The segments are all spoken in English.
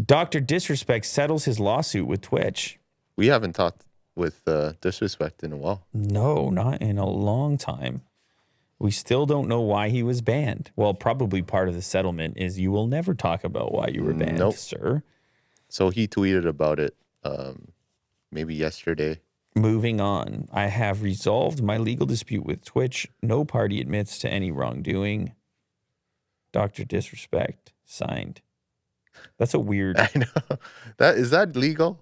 DrDisrespect settles his lawsuit with Twitch. We haven't talked with Disrespect in a while. No, not in a long time. We still don't know why he was banned. Well, probably part of the settlement is you will never talk about why you were banned, sir. So he tweeted about it maybe yesterday. Moving on. I have resolved my legal dispute with Twitch. No party admits to any wrongdoing. DrDisrespect. Signed. That's a weird... I know. Is that legal?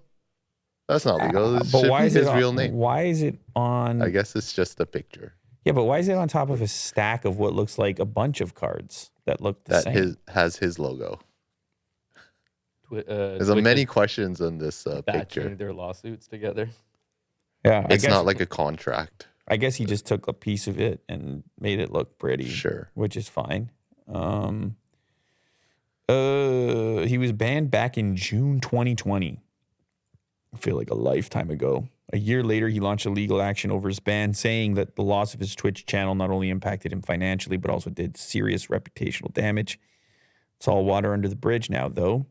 That's not legal. But why is his it real name? Why is it on... I guess it's just a picture. Yeah, but why is it on top of a stack of what looks like a bunch of cards that look the same? Has his logo. There's Twitch many questions on this picture. Their lawsuits together. Yeah, it's not like a contract. I guess he just took a piece of it and made it look pretty. Sure. Which is fine. He was banned back in June 2020. I feel like a lifetime ago. A year later, he launched a legal action over his ban, saying that the loss of his Twitch channel not only impacted him financially, but also did serious reputational damage. It's all water under the bridge now, though.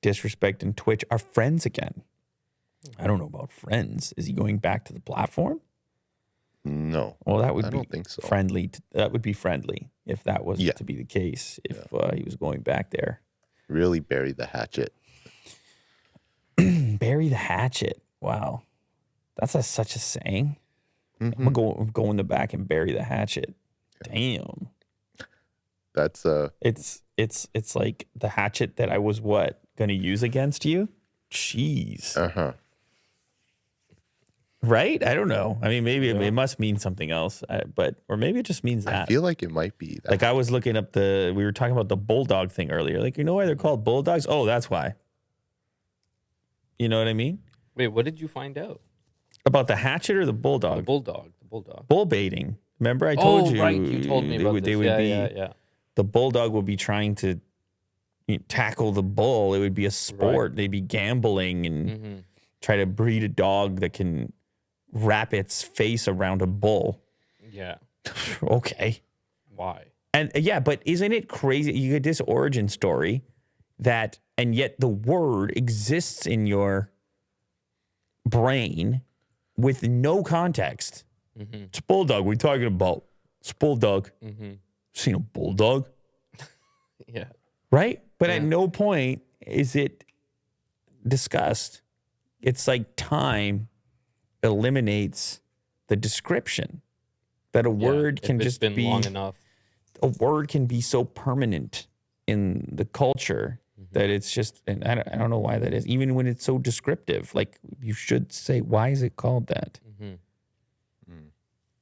Disrespect and Twitch are friends again. I don't know about friends. Is he going back to the platform? No. Well, that would I be don't think so. friendly. That would be friendly if that was to be the case, if he was going back there. Really bury the hatchet. Bury the hatchet. Wow. That's such a saying. Mm-hmm. I'm going to go in the back and bury the hatchet. Damn. That's It's like the hatchet that I was going to use against you? Jeez. Uh-huh. Right? I don't know. I mean, maybe it must mean something else, or maybe it just means that. I feel like it might be that. Like I was looking up we were talking about the bulldog thing earlier. Like, you know why they're called bulldogs? Oh, that's why. You know what I mean? Wait, what did you find out? About the hatchet or the bulldog? The bulldog. Bull baiting. Remember I told you. Right. You told me about this. The bulldog would be trying to tackle the bull. It would be a sport. Right. They'd be gambling and try to breed a dog that can wrap its face around a bull. Yeah. Okay. Why? And but isn't it crazy? You get this origin story and yet the word exists in your brain with no context. Mm-hmm. It's bulldog. What are you talking about? It's bulldog. Mm-hmm. Seen a bulldog? Yeah. Right? But at no point is it discussed. It's like time eliminates the description that a word can just be long enough. A word can be so permanent in the culture that it's just, and I don't know why that is, even when it's so descriptive. Like you should say, why is it called that? Mm-hmm.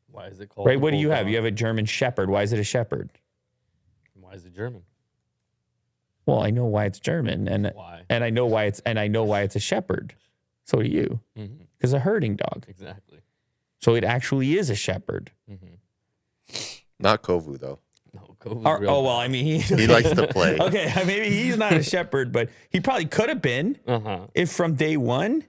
Why is it called? Right? What do you have? You have a German Shepherd. Why is it a shepherd? Why is it German? Well, I know why it's German, and why? and I know why it's a shepherd. So do you, because a herding dog. Exactly. So it actually is a shepherd. Not Kovu though. No, Kovu's real well, I mean he likes to play. Okay, maybe he's not a shepherd, but he probably could have been if from day one.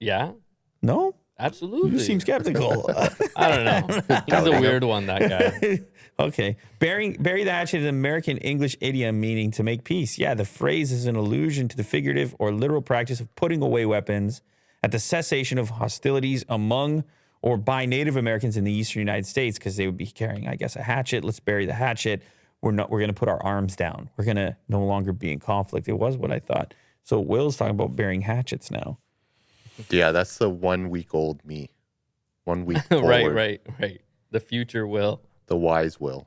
Yeah. No. Absolutely. You seem skeptical. I don't know. He's a weird one, that guy. Okay. Bury the hatchet is an American English idiom meaning to make peace. Yeah, the phrase is an allusion to the figurative or literal practice of putting away weapons at the cessation of hostilities among or by Native Americans in the eastern United States, because they would be carrying, I guess, a hatchet. Let's bury the hatchet. We're going to put our arms down. We're going to no longer be in conflict. It was what I thought. So Will's talking about burying hatchets now. Yeah, that's the 1 week old me. 1 week forward. Right. The future Will. The wise Will.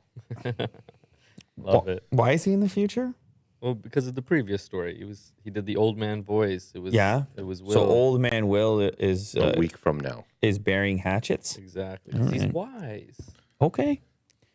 Love it. Why is he in the future? Well, because of the previous story. He did the old man voice. It was Will. So old man Will is a week from now. Is burying hatchets. Exactly. Right. He's wise. Okay.